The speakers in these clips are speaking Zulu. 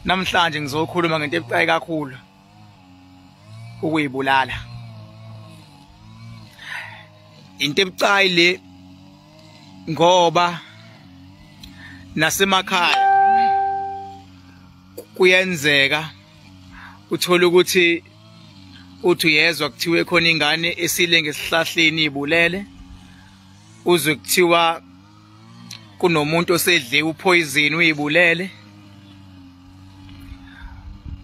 Namhlanje ngizokhuluma ngento ebucayi kakhulu, ukuyibulala. Into ebucayi le ngoba nasemakhaya kuyenzeka uthola ukuthi uyezwa kuthiwe khona ingane esile ngesihlahleni ibulele, uzwe kuthiwa kunomuntu osedle upoison uyibulele,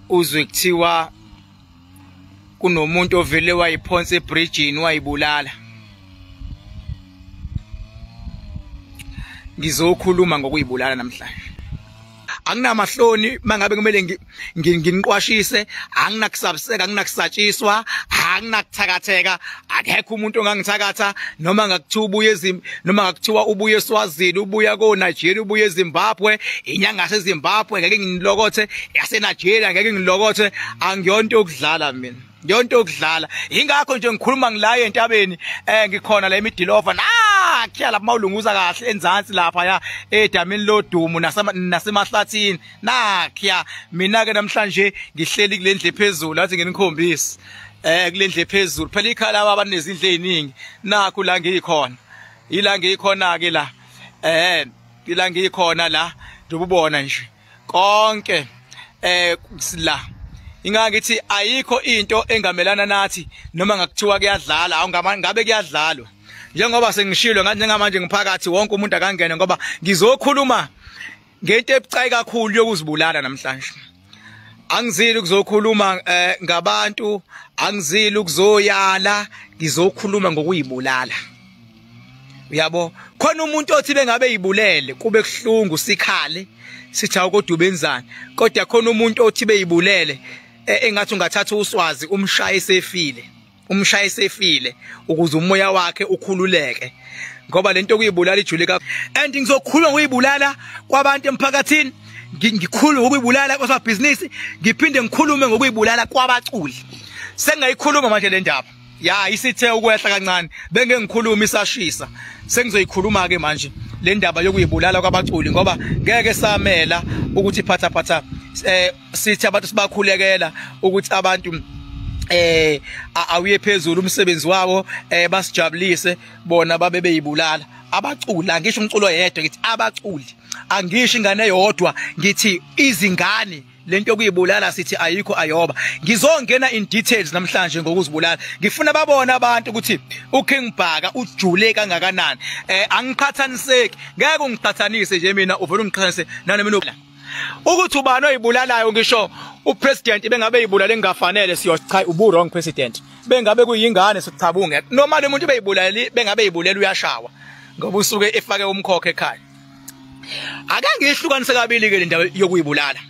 uzwe kuthiwa kunomuntu ovele wayiphonsa ebridgeini wayibulala. Ngizokhuluma ngokuyibulala namhlanje. Anginamahloni mangabe kumele nginiqwashise, anginakusabseka, anginakusatshiswa, anginakuthakatheka, akekho umuntu ongangithakatha noma ngakuthiwa ubuye noma ngakuthiwa ubuye eSwazini, ubuya koNigeria, ubuye eZimbabwe, inyanga yaseZimbabwe ngeke ngilokothe, yaseNigeria ngeke ngilokothe, angiyonto yokudlala mina. Yonto yokudlala. Ingakho nje ngikhuluma ngilaye entabeni ngikhona la eMidilova nakhyala mawulunguza kahle enzansi lapha ya edamini lodumo nasemahlathini nakhya mina ke namhlanje ngihleli kule ndle phezulu athi nginikhombise kule ndle phezulu phela ikhala abanezindle eziningi nakho la ngikhona ila ngikhona ke la ila ngikhona la ndububona nje konke la ingangithi ayikho into engamelana nathi noma ngakuthiwa kuyadlala ngabe kuyadlalwa njengoba sengishilo ngathi njengamanje ngiphakathi wonke umuntu akangene ngoba ngizokhuluma ngento ebucayi kakhulu yokuzibulala namhlanje. Angizili ukuzokhuluma ngabantu, angizili ukuzoyala, ngizokhuluma ngokuyibulala. Uyabo khona umuntu othi bengabe yibulele kube kuhlungu sikhale sithi awukodwa ubenzani, kodwa khona umuntu othi beyibulele engathi ungathatha uswazi umshaye sefile ukuze umoya wakhe ukhululeke ngoba lento kuyibulala ijule kakhulu. And ngizokhuluma ngokuyibulala kwabantu emphakathini, ngikhuluma ngokuyibulala kwabhizinisi, ngiphinde ngikhulume ngokuyibulala kwabaculi. Sengayikhuluma manje le ndaba ya isithe ukwehla kancane, benge ngikhuluma isashisa. Sengizoyikhuluma ke manje le ndaba yokuyibulala kwabaculi ngoba ngeke samela ukuthi phatha sithi abantu sibakhulekela ukuthi abantu awuye phezulu umsebenzi wabo basijabulise bona babe beyibulala. Abaculi angisho umculo yedwa ngithi abaculi, angisho ingane eyodwa ngithi izingane. Lento yokuyibulala sithi ayikho ayoba. Ngizongena in details namhlanje ngokuzibulala. Ngifuna babona abantu ukuthi uKing Bhaka ujule kangakanani. Angiqhathaniseki, ngeke ungiqhathanise nje mina uvela ungiqhathanise nami mina. Ukuthi ubani oyibulalayo ngisho upresident bengabe yibulale ngingafanele siyocha ubu wrong president. Bengabe kuyingane sichabunge. Noma le muntu beyibulali bengabe yibulela uyashawa ngoba usuke efake umkhokho ekhaya. Ake ngihlukanise kabili ke le ndaba yokuyibulala.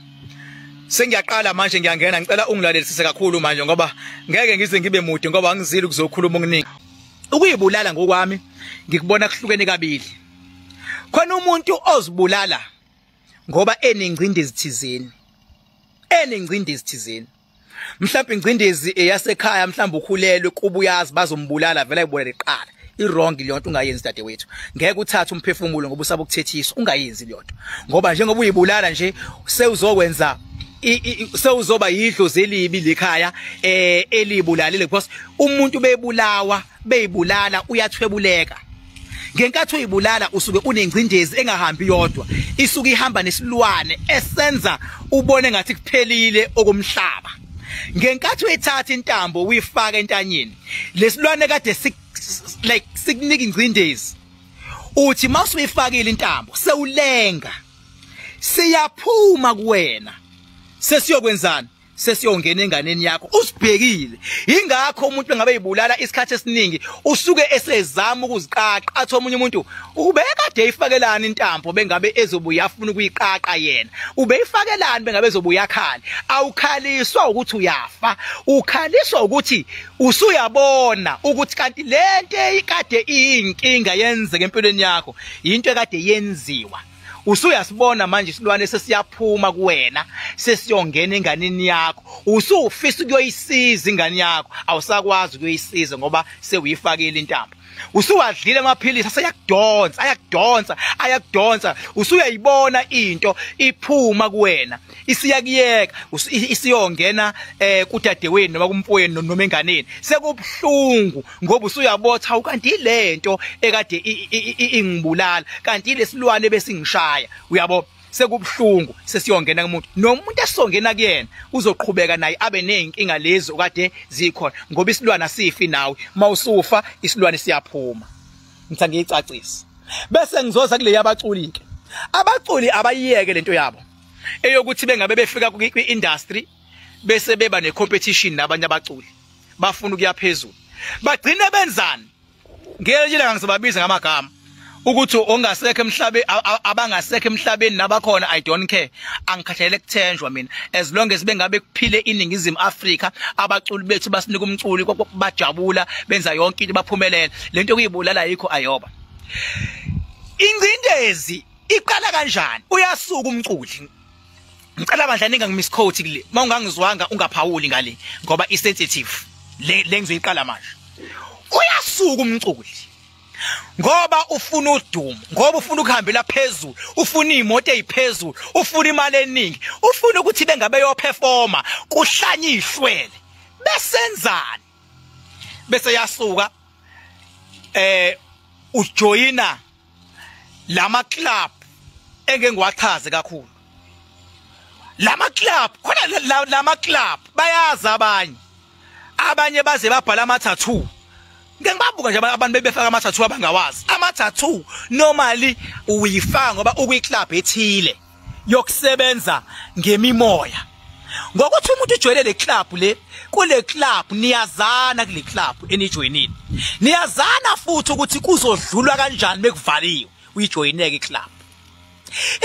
Sengiyaqala manje ngiyangena ngicela ungilalelisise kakhulu manje ngoba ngeke ngize ngibe mude ngoba angizili ukuzokhuluma okuningi. Ukuyibulala ngokwami ngikubona kuhlukene kabili. Khona umuntu ozibulala ngoba enengcindezi thizeni. Mhlawumbe ingcindezi eyasekhaya mhlawumbe ukhulelwe kubuyazi bazombulala vela ibulala eqala. I-wrong le nto ungayenzi dadewethu. Ngeke uthathe umphefumulo ngoba usaba ukuthethiswa, ungayenzi le nto. Ngoba njengoba uyibulala nje sewuzokwenza sewuzoba yidlozi elibi lekhaya elibulalile because umuntu beyibulala uyathwebuleka. Ngenkathi uyibulala usuke unengcindezi engahambi yodwa, isuke ihamba nesilwane esenza ubone ngathi kuphelile okumhlaba. Ngenkathi uyithatha intambo uyifaka entanyeni, lesilwane kade sikunika ingcindezi, uthi mawusuyifakile intambo sewulenga, siyaphuma kuwena, sesiyokwenzani? Sesiyongena enganeni yakho usibhekile. Ingakho umuntu bengabe yibulala isikhathi esiningi usuke esezama ukuziqaqa, athi omunye umuntu ubekade eyifakelana intambo bengabe ezobuya afuna ukuyiqaqa yena. Ubeyifakelana bengabe ezobuya khali. Awukhaliswa ukuthi uyafa, ukhaliswa ukuthi usuyabona ukuthi kanti lento ekade iyinkinga yenzeke empilweni yakho into ekade yenziwa. Usuyasibona manje isilwane sesiyaphuma kuwena, sesiyongena enganeni yakho. Usufisa ukuyoyisiza ingane yakho, awusakwazi ukuyisiza ngoba sewuyifakile intambo. usuwadlile amaphilisi ayakudonsa usuyayibona into iphuma kuwena isiyakiyeka isiyongena kudadewenu noma kumfowenu noma enganeni sekubhlungu ngoba usuyabotha ukanti ilento ekade ingibulala kanti lesilwane besingishaya uyabo sekubhlungu sesiyongena kumuntu nomuntu esongena kuyena uzoqhubeka naye abe nenkinga lezo kade zikhona ngoba isilwane asifi nawe mawusufa isilwane siyaphuma ngicacisa bese ngizoza kule yabaculi ke abaculi abayiyeke lento yabo eyokuthi bengabe befika kwi-industry bese beba ne-competition nabanye abaculi bafuna ukuya phezulu bagcine benzani ngelinye ngizobabiza ngamagama ukuthi ongasekho emhlabeni abangasekho emhlabeni nabakhona I don't care angikhathele kuthenjwa mina as long as bengabe kuphile iningizimu Afrika abaculi bethu basinika umculi bajabula benza yonke into baphumelela lento kuyibulala yikho ayoba ingcindezi iqala kanjani uyasuka umculi ngicela bandla ninga ngimisquote kule mawungangizwanga ungaphawuli ngale ngoba isensitive le ngizoyiqala manje uyasuka umculi ngoba ufuna udumo ngoba ufuna ukuhambela phezulu ufuna imoto eziphezulu ufuna imali eningi ufuna ukuthi bengabe yoperforma kuhlanyishwele besenzani bese yasuka ujoyina lama club engengiwachaze kakhulu lama club khona lama club bayazi abanye baze babhala ama tattoo ngibabuka nje abantu bebefaka ama tattoo abangawazi ama tattoo normally uyifaka ngoba ukwi-club ethile yokusebenza ngemimoya ngokuthi umuntu ujoyine le club le kule club niyazana kule club enijoyinile niyazana futhi ukuthi kuzodlulwa kanjani bekuvaliwe uyijoyineke iclub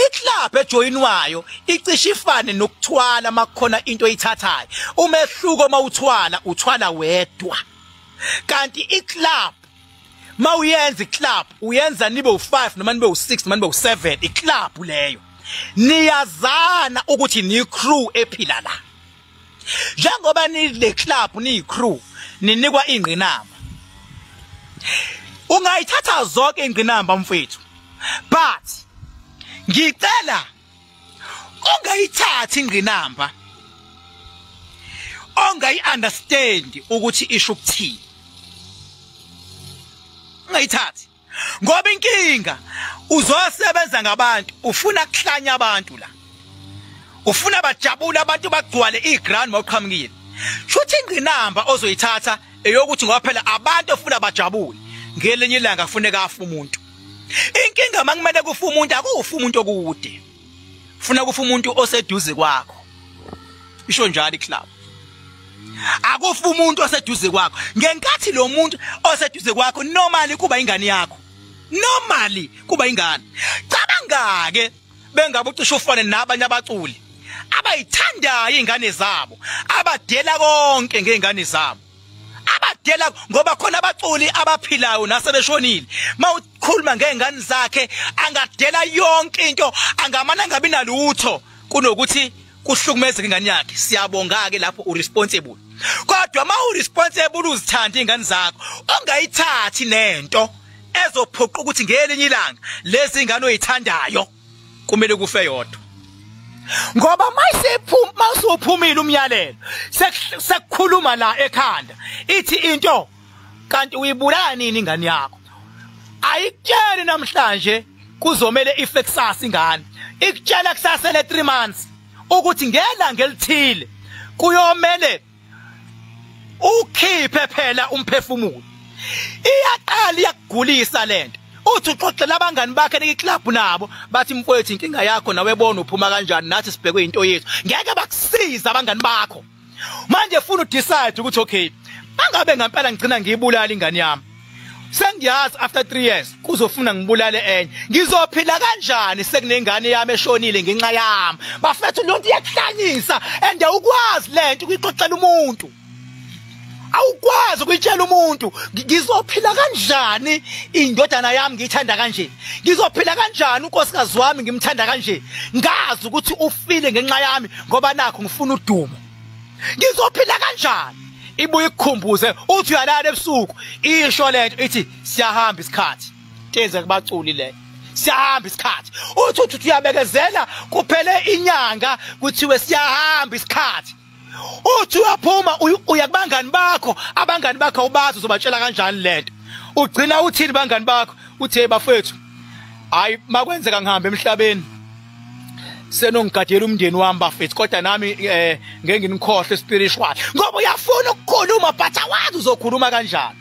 iclub ejoyinwayo icishe ifane nokuthwala makukhona into oyithathayo umehluko uthwala wedwa kanti iclub mawuyenza iclub uyenza nibe u5 noma nibe u6 noma nibe u7 iclub leyo niyazana ukuthi ni crew ephila la njengoba ni le club ni crew ninikwa ingqinamba ungayithatha zonke ingqinamba mfethu but ngicela ungayithathi ingqinamba ongayi-understand ukuthi isho ukuthini ungayithathi ngoba inkinga uzosebenza ngabantu ufuna kuhlanya abantu la ufuna bajabule abantu bagcwale iground mawuqhamukile shuthi ingqinamba ozoyithatha eyokuthi ngoba phela abantu ofuna bajabule ngelinye ilanga kufuneka afa umuntu inkinga makumele kufa umuntu akufa umuntu okude ufuna kufa umuntu oseduze kwakho isho njalo iclub akufa umuntu oseduze kwakho ngenkathi lo muntu oseduze kwakho normally kuba ingane yakho normally kuba ingane cabanga ke bengabe ucishe ufane nabanye abaculi abayithandayo izingane zabo abadela konke ngezingane zabo abadela ngoba khona abaculi abaphilayo nasebeshonile mawukhuluma ngezingane zakhe angadela yonke into angamana ngabi nalutho kunokuthi kuhlukumeze ingane yakhe siyabonga ke lapho uresponsible kodwa mawuresponsible uzithanda izingane zakho ongayithathi nento ezophoqa ukuthi ngelinye ilanga lezi ingane oyithandayo kumele kufe yodwa ngoba mawusuphumile umyalelo sekukhuluma la ekhanda ithi into kanti uyibulala nini ingane yakho ayikutsheli namhlanje kuzomela ifexas ingane ikutshela kusasele 3 months ukuthi ngelanga elithile kuyomele ukhiphe phela umphefumulo iyaqala yakugulisa lento uthi uxoxela abangani bakhe neclub nabo bathi mfowethu inkinga yakho nawe bona uphuma kanjani nathi sibhekwe into yethu ngeke bakusiza abangani bakho manje ufuna udecide ukuthi okay bangabe ngempela ngicina ngiyibulala ingane yami sengiyazi after 3 years kuzofuna ngibulale enye ngizophila kanjani sekunengane yami eshonile ngenxa yami bafethu lonto iyakuhlanyisa and ukwazi lento ukuyixoxela umuntu awukwazi ukuyitshela umuntu ngizophila kanjani indodana yami ngiyithanda kanje ngizophila kanjani unkosikazi wami ngimthanda kanje ngazi ukuthi ufile ngenxa yami ngoba nakho ngifuna udumo ngizophila kanjani ibuye ikukhumbuze uthi uyalala ebusuku isho lento ithi siyahamba isikhathi teze kubaculi le siyahamba isikhathi uthi uyabekezela kuphele inyanga kuthiwe siyahamba isikhathi uthi uyaphuma uya kubangani bakho abangani bakho ubazi uzobatshela kanjani lento ugcina uthini bangani bakho uthi hey bafethu hayi makwenzeka ngihambe emhlabeni senongigadela umndeni wami bafethu kodwa nami ngeke nginikhohle spiritual ngoba uyafuna ukukhuluma but awazi uzokhuluma kanjani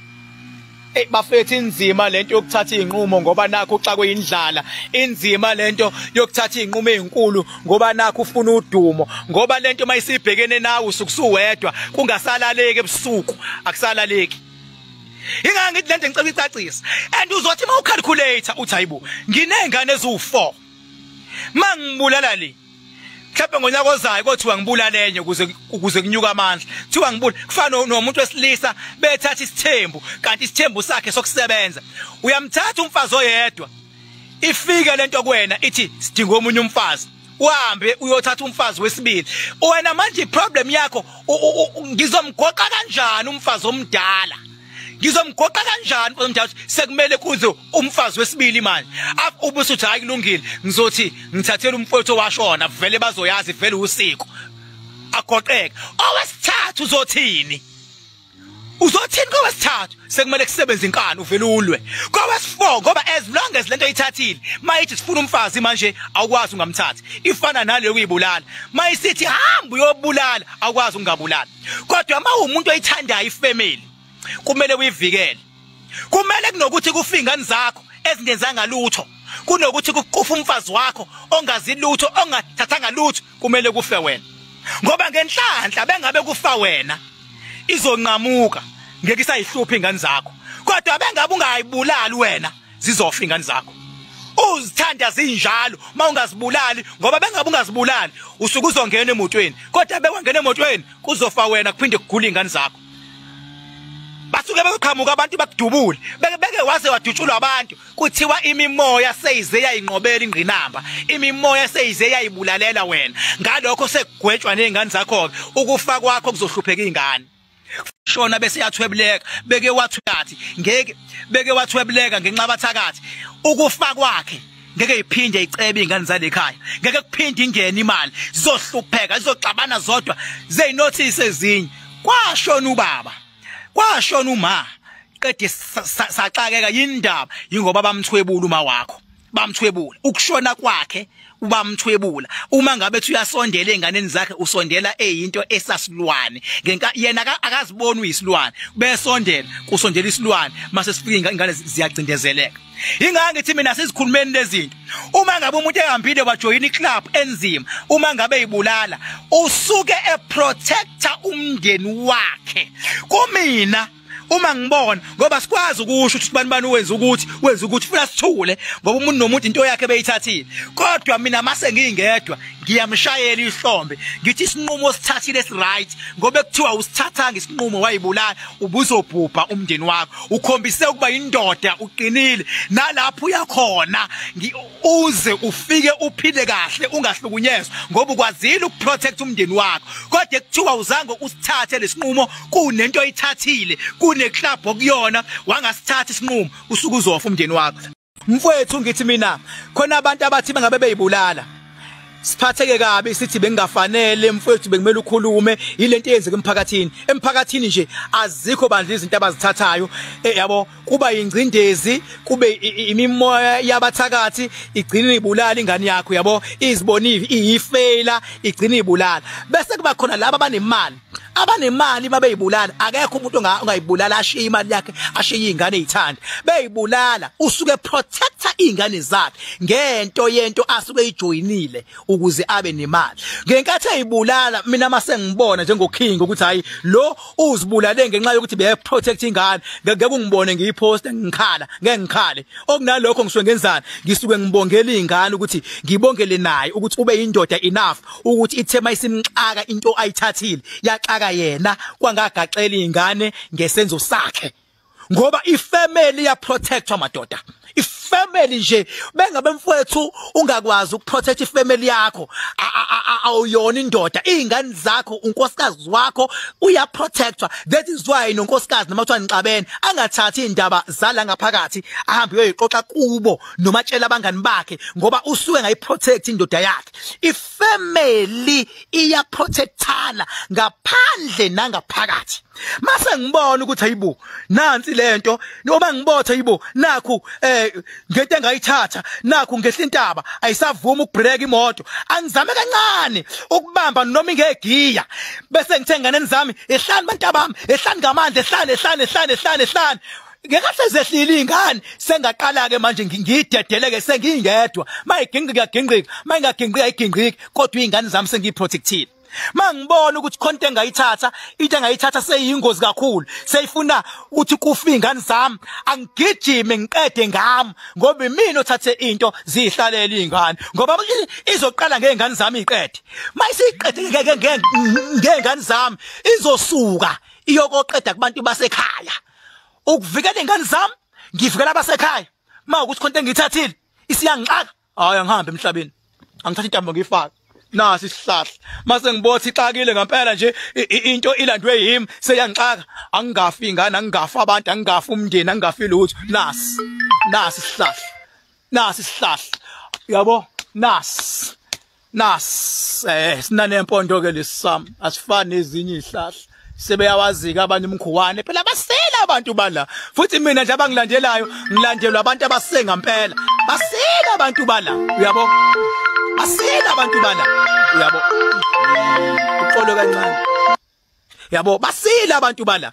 bafethu inzima lento yokuthatha izinqumo ngoba nakho uxakwe indlala inzima lento yokuthatha izinqumo ezinkulu ngoba nakho ufuna udumo ngoba lento mayisibhekene nawe usukusuwedwa kungasalaleki ebusuku akusalaleki ingake ngithi lento ngicela icacisa and uzothi mawucalculator uthi hayibo nginengane ezu4 mangibulala le mhlawumbe ngonyaka ozayo kothiwa ngibulala enye ukuze kunyuka amandla kuthiwa ngibula kufana nomuntu wesilisa bethatha isithembu kanti isithembu sakhe sokusebenza uyamthatha umfazi oyedwa ifike lento kuwena ithi sidinga omunye umfazi uhambe uyothatha umfazi wesibili wena manje iproblem yakho ngizomgoqa kanjani umfazi omdala ngizomgoqa kanjani umntwana sekumele kuze umfazi wesibili manje ubusuthi hayi kulungile ngizothi ngithathela umfowethu washona vele bazoyazi vele usiko agoqeka owesithathu uzothini kowesithathu sekumele kusebenze inkani uvele ulwe kowesi4 ngoba as long as lento ayithathile mayithi sifuna umfazi manje awukwazi ungamthathi ifana naleyo kuyibulala mayisithi hamba uyobulala awukwazi ungabulala kodwa mawumuntu oyithandayo ifamily kumele uyivikele kumele kunokuthi kufa ingane zakho ezingenzanga lutho kunokuthi kukufa umfazi wakho ongazi lutho ongathathanga lutho kumele kufe wena ngoba ngenhlanhla bengabe kufa wena izonqamuka ngeke isayihlupha ingane zakho kodwa bengabe ungayibulali wena zizofa ingane zakho uzithanda zinjalo mawungazibulali ngoba bengabe ungazibulali usuku uzongena emotweni kodwa bekwangena emotweni kuzofa wena kuphinde kugula ingane zakho basuke beqhamuka abantu bakudubule beke waze wadutshulwa abantu kuthiwa imimoya seyize yayinqobela ingqinamba imimoya seyize yayibulalela wena ngalokho sekugwetshwa nezingane zakho ukufa kwakho kuzohlupheka izingane shona bese yathwebuleka beke wathukathi ngeke beke wathwebuleka ngenxabathakathi ukufa kwakhe ngeke iphinde icebe izingane zalekhaya ngeke kuphinde ingene imali zizohlupheka zizoxabana zodwa zeyinothise ezinye kwashona ubaba kwashona uma qede saxakeka yindaba ingoba bamthwebula uma wakho bamthwebula ukushona kwakhe ubamthwebula uma ngabe ethi uyasondela enganeni zakhe usondela eyinto esasilwane ngenka yena akazibona uyisilwane besondela kusondela isilwane mase sifika ingane ziyacindezeleka ingake ngithi mina sizikhulumeni lezinto uma ngabe umuntu ehambile wajoyina iclub enzima uma ngabe ibulala usuke eprotector umndeni wakhe kumina uma ngibona ngoba sikwazi ukusho ukuthi bani wenza ukuthi funa sithule ngoba umuntu nomuntu into yakhe beyithathile kodwa mina mase ngingedwa ngiyamshayela ihlombe ngithi isinqumo sithathile right ngoba ekuthiwa usithathanga isinqumo wayibulala ubuzobhubha umndeni wakho ukhombise ukuba indoda uqinile nalapho uyakhona uze ufike uphile kahle ungahlukunyezwa ngoba ukwazile ukuprotect umndeni wakho kodwa ekuthiwa uzange usithathe lesinqumo kunento oyithathile neclub okuyona wangasithatha isinqumo usuku uzofa umndeni wakho mfowethu ngithi mina khona abantu abathi bengabe beyibulala siphatheke kabi sithi bengafanele mfowethu bekumele ukhulume ilento eyenzeka emphakathini nje azikho bandla izinto abazithathayo yabo kuba ingcindezi kube imimoya yabathakathi igcina ibulala ingane yakho yabo iziboniwe iyifela igcina ibulala bese kuba khona laba abanemali babeyibulala akekho umuntu ongayibulala ashiye imali yakhe ashiye izingane ezithanda beyibulala usuke protector izingane zakhe yento asuke ejoyinile ukuze abe nemali ngenkathi eyibulala mina mase ngibona njengoking ukuthi hayi lo uzibulale ngenxa yokuthi be protect ingane ngeke ungibone ngiyiposta ngikhale okunalokho ngisuke ngenzana ngisuke ngibongela izingane ukuthi ngibongele naye ukuthi ube indoda enough ukuthi ithema isimxaka into ayithathile yaxaka yena kwangagaxela izingane ngesenzo sakhe ngoba ifamily ya protectwa madoda ifamily nje bengabe mfowethu ungakwazi ukuprotect ifamily yakho awuyona indoda izingane zakho unkosikazi wakho uyaprotectwa. That is why nonkosikazi noma kuthiwa ngixabene angathathi indaba zala ngaphakathi ahambe uyoyixoxa kubo noma tshela abangani bakhe ngoba usuke ngayiprotect indoda yakhe. Ifamily iyaprotectana ngaphandle nangaphakathi. Mase ngibona ukuthi hayibo nansi lento noma ngibotha hayibo nakhu ngento engayithatha nakhu ngehla intaba ayisavuma ukubreak imoto angizame kancane ukubamba noma ingegiya bese ngithenga neni zami ehlani bantabami ehlani ngamandla ehlani ngekasezehlile ingane sengaqala ke manje ngiyidedeleke sengingedwa mayigingqika gingqika mayingagingqika ayigingqiki kodwa izingane zami sengiyiprotectile. Mangibona ukuthi konke engayithatha into engayithatha seyingozi kakhulu seyifuna ukuthi kufa izingane zami angigijime ngiqede ngami ngoba imina othathe into zihlalele izingane ngoba izoqala ngezingane zami iqede mayisiqede ngezingane zami izosuka iyokoqeda kubantu basekhaya ukuvikela izingane zami ngivikela abasekhaya mawukuthi konke engiyithathile isiyangixaka hayi angihambe emhlabeni angithatha intambo ngifaka nasi isihlahla mase ngibotha ixakile ngempela nje into ilandwe yimi seyangixaka angingafi ingane angingafa abantu angingafa umndeni angingafi lutho nasi isihlahla yabo sinanempondo ke lesisam asifani nezinye izihlahla sebeyawazika abantu imkhuwane phela basela abantu bala futhi mina nje abangilandelayo ngilandelwa abantu abasenge ngempela basela abantu bala uyabo basela abantu bala uyabo uxolo kancane yabo basela abantu bala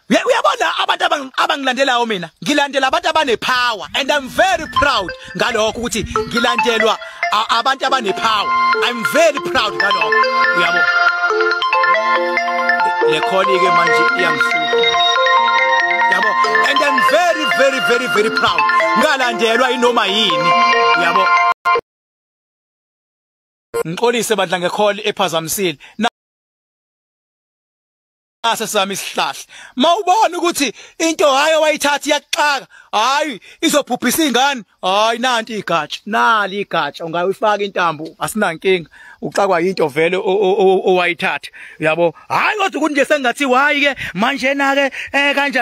uyabona abantu abangilandelayo mina ngilandela abantu abanepower and I'm very proud ngalokho ukuthi ngilandelwa abantu abanepower. I'm very proud ngalokho uyabo le kholi ke manje iyangisuka yabo and I'm very proud ngalandelwa inoma yini yabo ngixolise bandla ngekholi ephazamisile asesami isihlahla mawubona ukuthi into hayo wayithatha iyaxaka hayi izobhubhisa izingane hayi nanti igatsha nali igatsha ungayifaka intambo asinankinga uxakwa into vele owayithatha yabo hayi kodwa ukuthi nje sengathi hayi ke manje na ke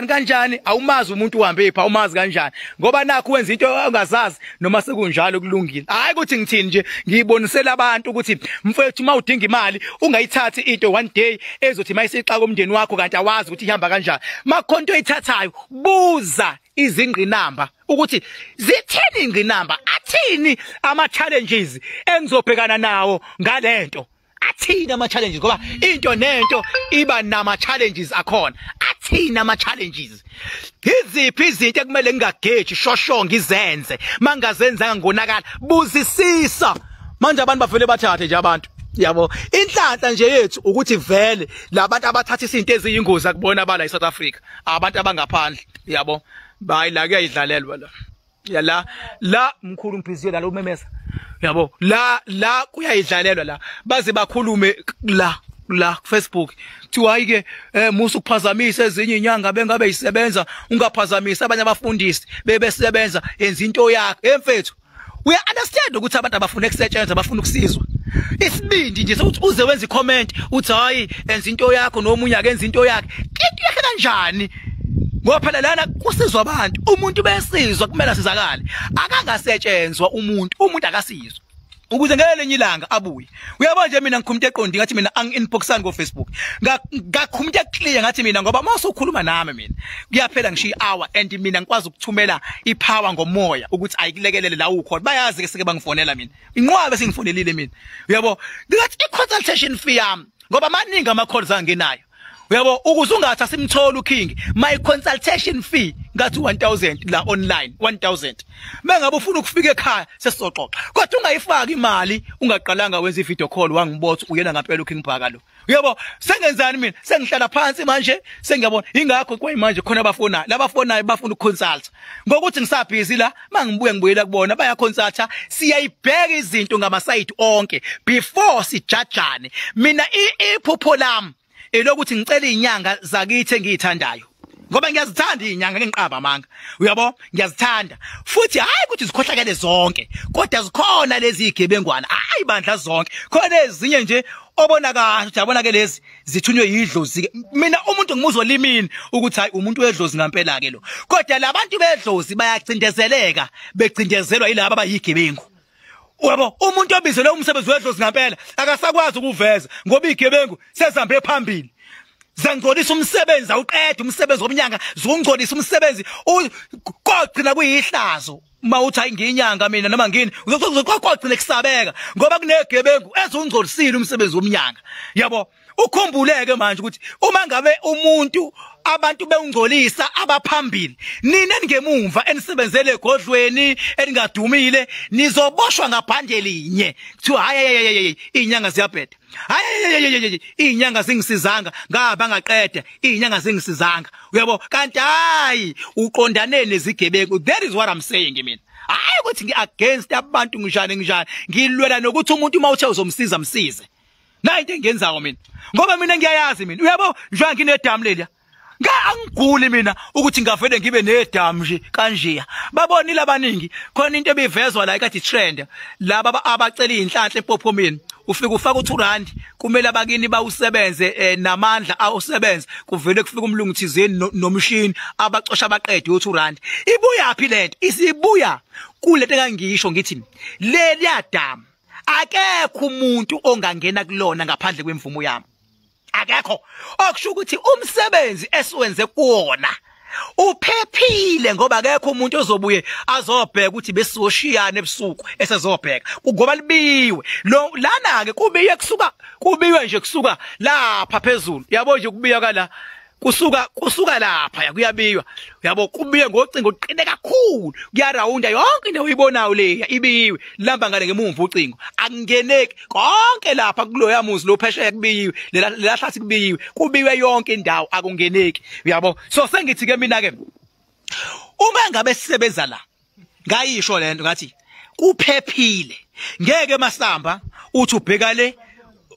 kanjani awumazi umuntu uhambe ipha umazi kanjani ngoba nakho wenza into ongazazi noma sekunjalo kulungile hayi ukuthi ngithini nje ngiyibonisela abantu ukuthi mfethu mawudinga imali ungayithathi into one day ezothi mayisixaka umndeni wakho kanti awazi ukuthi ihamba kanjani makhonto oyithathayo buza izingqinamba ukuthi zithini ingqinamba athini ama challenges engizobhekana nawo ngalento athini ama challenges ngoba into nento iba nama challenges akhona athini ama challenges iziphi izinto ekumele ngingageji shosho ngizenze mangazenzanga ngonakala buzisisa manje abantu bavele bathathe nje abantu yabo inhlanhla nje yethu ukuthi vele labantu abathatha izinto eziyingozi akubona bala eSouth Africa abantu abangaphandle yabo bayi la kuyayidlalelwa la ya la mkhulu mphiziyo la umemeza yabo la kuyayidlalelwa la baze bakhulume la Facebook kuthiwa hayi ke musu kuphazamisa ezinye inyanga bengabe isebenza ungaphazamisa abanye abafundisi bebesebenza yenza into yakho emfethu we understand ukuthi abantu abafuna ukusetshenzwa bafuna ukusizwa isibindi nje sokuthi uze wenza icomment uthi hayi enza into yakho nomunye akenza into yakhe into yakhe kanjani ngoba phela lana kusizwa abantu umuntu besizwa kumele asizakale akangasetshenzwa umuntu akasizwa ukuze ngelenye ilanga abuye uyabona nje mina ngikhumute eqondi ngathi mina angi-inboxani ko-Facebook ngakhumute clear ngathi mina ngoba mase ukhuluma nami mina kuyaphela ngisho i-hour and mina ngikwazi ukuthumela ipower ngomoya ukuthi ayikulekelele la ukhona bayazi ke seke bangifonela mina inqwabe singifonelile mina uyabo ngathi i-consultation fee yami ngoba maningi ama-calls angenayo uyabo ukuze ungathi asimthola uKing my consultation fee ngathi 1000 la online 1000 mengabe ufuna ukufika ekhaya sesizoxoxa kodwa ungayifaka imali ungaqalanga wenza i-video call wangibotha uyena ngempela uKing Bhaka lo uyabo sengenzani mina sengihlala phansi manje sengiyabona ingakho kwayimanje khona abafonayo labafonayo bafuna ukuconsult ngokuthi ngisabhizi la mangibuye ngibuyela kubona bayaconsulta siyayibheka izinto ngamasayidi onke before sijajane mina iphupho lami elokuthi ngicela izinyanga zakithi engiyithandayo ngoba ngiyazithanda izinyanga ngenqaba manga uyabo ngiyazithanda futhi hayi ukuthi zikhohlakele zonke kodwa zikhona lezi igebengwana hayi bandla zonke khona ezinye nje obona kahle uyabona ke lezi zithunywe yidlozi mina umuntu ngimuzwa limini ukuthi hayi umuntu wedlozi ngempela ke lo kodwa labantu bedlozi bayacindezeleka becindezelwa yilabo abayigebengu uyabo umuntu obizelwe umsebenzi wedlozi ngempela akasakwazi ukuveza ngoba igebengu sezihambe phambili zangcolisa umsebenzi awuqeda umsebenzi womnyanga zokungcolisa umsebenzi uqogcina kuyihlazo mawuthi ngiyinyanga mina noma ngini uzoqogcina kusabeka ngoba kunegebengu ezungcolisile umsebenzi womnyanga yabo ukhumbuleke manje ukuthi uma ngabe umuntu abantu beungcolisa abaphambili nina ngemumva enisebenzele egodlweni eningadumile nizoboshwa ngabhande linye kuthiwa hayi izinyanga ziyabheda hayi izinyanga zingisizanga ngaba ngaqeda izinyanga zingisizanga uyabo kanti hayi uqondane nezigebengu that is what I'm saying mina hayi ukuthi ngiagainst abantu ngijane ngilwela nokuthi umuntu mawuthe uzomsiza msize na into engenzayo mina ngoba mina ngiyayazi mina uyabo njengoba nginedamu leliya angiguli mina ukuthi ngavele ngibe nedamu nje kanje babonile abaningi khona into ebivezwa la ikathi trend laba abacela izinhlanhla epophomeni ufika ufaka u2 kumele abakini bawusebenze namandla awusebenza kuvele kufika umlungu thizeni nomshini abacosha abaqede u2 ibuya phi lento isibuya kulento engangisho ngithi leli yadamu akekho umuntu ongangena kulona ngaphandle kwemvumo yami akekho okusho ukuthi umsebenzi esiwenze kuona uphephile ngoba akekho umuntu ozobuye azobheka ukuthi besizoshiyana ebusuku esezobheka ngoba libiwe lo lana ke kubiwe nje kusuka lapha phezulu yabo nje kubiya kala kusuka lapha kuyabiywa yabo kubiye ngocingo uqine kakhulu kuyarawunda yonke into uyibonayo leya ibiyiwe lamba ngale ngemumva ucingo akungeneki konke lapha kuloya muzi lo phesheya kubiyiwe lela hlathi kubiyiwe yonke indawo akungeneki uyabo so sengithi ke mina ke uma ngabe sisebenza la ngayisho lento ngathi kuphephile ngeke masamba uthi ubheka le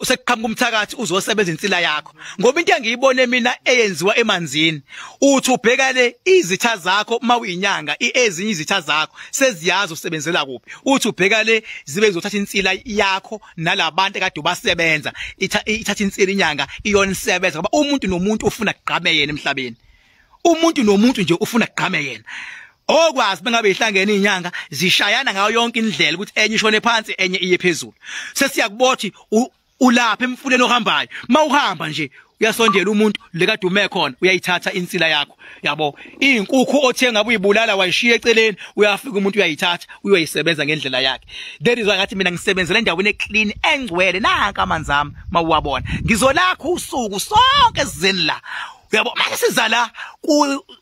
usekuqhamuka umthakathi uzosebenza insila yakho ngoba into engiyibone mina eyenziwa emanzini uthi ubheka le izitha zakho mawuyinyanga ezinye izitha zakho seziyazi usebenzela kuphi uthi ubheka le zibe zothatha insila yakho nalabantu ekade basebenza ithatha insila inyanga iyona isebenza ngoba umuntu nomuntu ufuna kugqame yena emhlabeni umuntu nomuntu nje ufuna kugqame yena okwazi bengabe ihlangene izinyanga zishayana ngayo yonke indlela ukuthi enye ishone phansi enye iye phezulu sesiyakubothi ulapha emfuleni ohambayo mawuhamba nje uyasondela umuntu lekade ume khona uyayithatha insila yakho yabo izinkukhu othenga uyibulala wayishiya eceleni uyafika umuntu uyayithatha uyoyisebenza ngendlela yakhe that is why ngathi mina ngisebenzela endaweni eclean engcwele nanka amanzi ami mawuwabona ngizolakho usuku sonke sizeni la uyabo manje siza la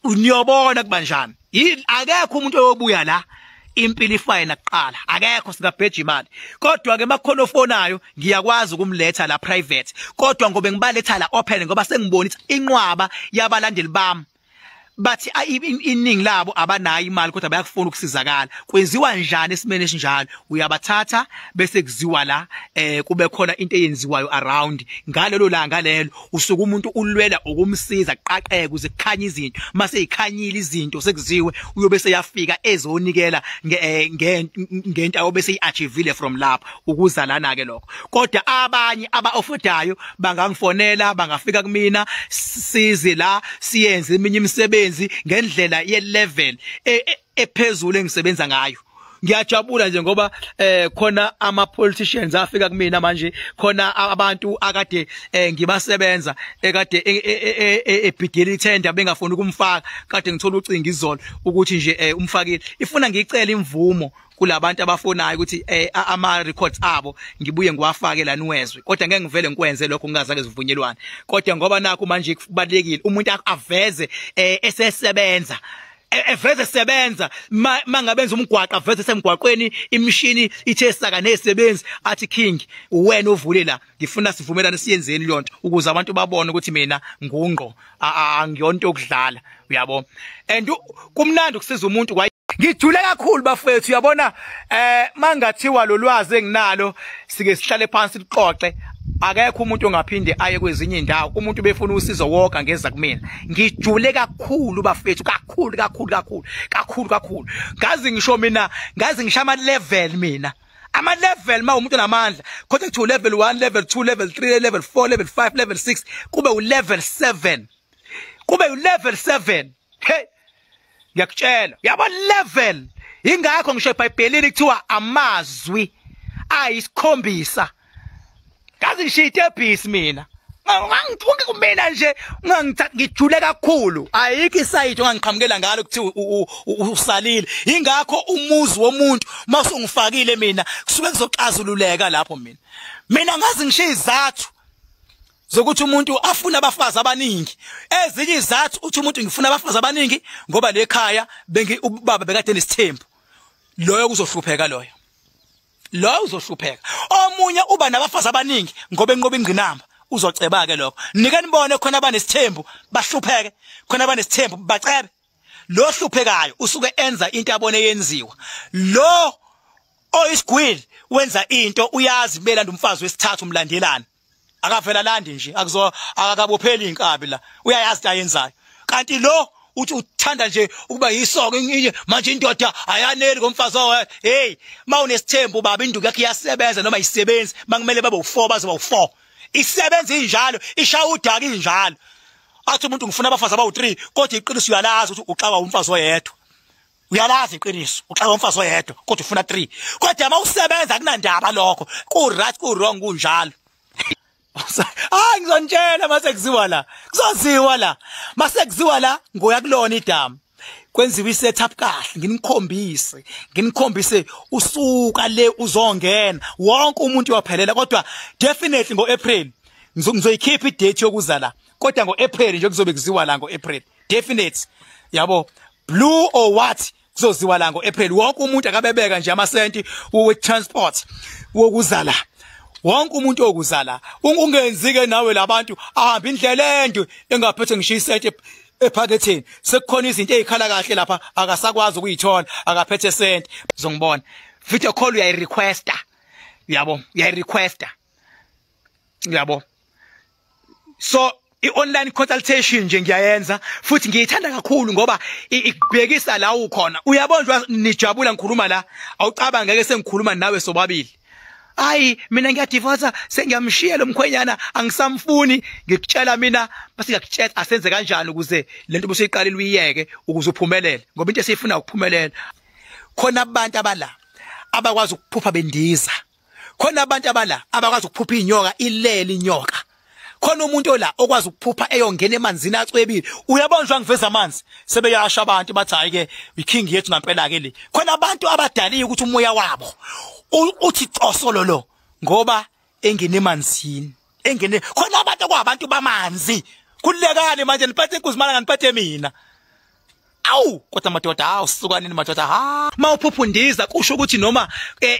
uniyobona kubanjani akekho umuntu oyobuya la impilo ifine nakuqala akekho singabheja imali kodwa ke makhona ofonayo ngiyakwazi ukumletha la private kodwa ngobe ngibaletha la open ngoba sengibona ukuthi inqwaba yabalandeli bami bathi iningi labo abanayo imali kodwa bayakufuna ukusizakala kwenziwa njani esimene esinjalo uyabathatha bese kuziwa la kube khona into eyenziwayo around ngalelo langa lelo usuka umuntu ulwela ukumsiza qaqeke kuze kukhanye izinto mase ikhanyile izinto sekuziwe uyobe seyafika ezonikela ngento ayobese iachievile from lapho ukuzalana ke lokho kodwa abanye abaofodayo bangangifonela bangafika kumina size la siyenze iminye imisebenzi ngendlela ye-level ephezulu engisebenza ngayo ngiyajabula nje ngoba khona ama politicians afika kumina manje khona abantu akade ngibasebenza ekade ebhideli tender bengafuni ukumfaka kade ngithola ucingo izolo ukuthi nje umfakile ifuna ngicela imvumo kulabantu abafonayo ukuthi ama records abo ngibuye ngiwafake la niwezwe kodwa ngeke ngivele ngikwenze lokho ngingazake zivunyelwane kodwa ngoba nakho manje kubalekile umuntu aveze esesebenza eveze sebenza mangabenza umgwaqo aveze semgwaqweni imishini ithe saka nesebenzi athi king wena ovule la ngifuna sivumelane siyenzeni lonto ukuze abantu babone ukuthi mina ngungqo angiyonto okudlala uyabo and kumnandi ukusiza umuntu ngijule kakhulu bafethu uyabona mangathiwa lolwazi enginalo sike sihlale phansi liqoqe akekho umuntu ongaphinde aye kwezinye indawo umuntu befuna usizo woga ngeza kumina ngijule kakhulu bafethu kakhulu ngazi ngisho mina ngazi ngisho ama level mina ama level ma umuntu onamandla kodwa kuthi level 1 level 2 level 3 level 4 level 5 level 6 kube u level 7 hey ngiyakutshela yabo level ingakho ngisho eBhayibhelini kuthiwa amazwi ayisikhombisa ngazi ngishite ebhisi mina ngangithunke kumina nje ngijule kakhulu ayikho isayitho ngangiqhamukela ngalo kuthi usalile ingakho umuzi womuntu masungifakile mina kusuke kuzoxazululeka lapho mina ngazi ngisho izathu zokuthi umuntu afuna abafazi abaningi ezinye izathu uthi umuntu ngifuna abafazi abaningi ngoba lekhaya ubaba bekade nesithembu loyo kuzohlupheka loyo uzohlupheka omunye uba nabafazi abaningi ngoba enqoba ingqinamba uzoceba ke lokho nike nibone khona abanesithembu bahlupheke khona abanesithembu bacebe lo hluphekayo usuke enza into yabone yenziwa lo oyisigwili wenza into uyazi belanda umfazi wesithathu umlandelana akavela landi nje akakabopheli inkabi la uyayazi ayenzayo kanti lo uthi uthanda nje ukuba yisoko manje indoda ayaneli ngomfazi wayo hey mawunesithembu baba induku yakhe iyasebenza noma isebenzi makumele babe u4 bazoba u4 isebenza injalo ishawudaka injalo athi umuntu ngifuna abafazi abawu3 kodwa iqiniso uyalazi ukuthi uxawa umfazi oyedwa uyalazi iqiniso uxawa umfazi oyedwa kodwa ufuna 3 kodwa mawusebenza kunandaba lokho ku right ku wrong kunjalo ngizonitshela mase kuziwa la kuzoziwa la mase kuziwa la ngoya kulona idama kwenziwa isetup kahle nginikhombise usuka le uzongena wonke umuntu waphelela kodwa definitely ngoApril ngizoyikhipha idate yokuza la kodwa ngoApril nje kuzobe kuziwa la ngoApril definitely yabo blue or what kuzoziwa la ngoApril wonke umuntu akabebeka nje amasenti we transport wokuza la wonke umuntu okuzala ungenzike nawe labantu ahamba indlela ende engaphethe ngisho isente ephaketheni sekukhona izinto ezikhala kahle lapha akasakwazi ukuyithola akaphethe sente uzongibona video call uyayirequesta yabo so i-online consultation nje ngiyayenza futhi ngiyithanda kakhulu ngoba ikubhekisa la ukhona uyabonjwa nijabula ngikhuluma la awucabanga ngeke sengikhuluma nawe sobabili ayi mina ngiyadivorce sengiyamshiya lo mkhwenyana angisamfuni ngikutshela mina base ngiyakutshela asenze kanjani ukuze lento busiyiqalile uyiyeke ukuze uphumelele ngoba into esifuna ukuphumelela khona abantu abala abakwazi ukuphupha bendiza khona abantu abala abakwazi ukuphupha inyoka ilele inyoka khona umuntu ola okwazi ukuphupha eyongena emanzini acwebile uyabonjwa ngiveza amanzi sebeyasha abantu bathi hayi ke iking yethu ngampela ke le khona abantu abadaliye ukuthi umoya wabo uthi cosololo ngoba engene emanzini engene khona abantu kwabantu bamanzi kulekane manje niphathe inkuzimana nganiphathe mina awu kodwa madoda awusukanini madoda mawuphupha kusho ukuthi noma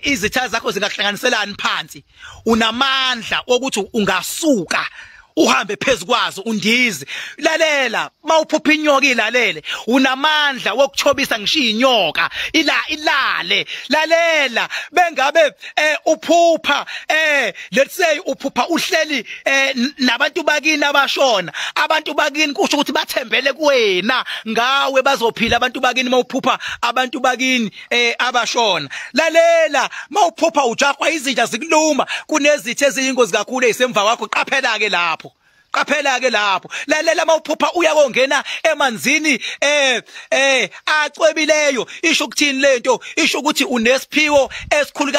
izitha zakho zingahlanganiselani phansi unamandla ukuthi ungasuka uhambe phezukwazo undize lalela mawuphupha inyoka ilalele unamandla wokuchobisa ngisho inyoka ilale lalela bengabe uphupha let's say uphupha uhleli nabantu bakini abashona abantu bakini kusho ukuthi bathembele kuwena ngawe bazophila abantu bakini mawuphupha abantu bakini abashona lalela mawuphupha ujakwa izinja zikuluma kunezithe eziyingozi kakhulu ezisemva kwakho qaphela ke lapho lalela mawuphupha uyakongena emanzini acwebileyo isho ukuthini lento isho ukuthi unesiphiwo esikhulu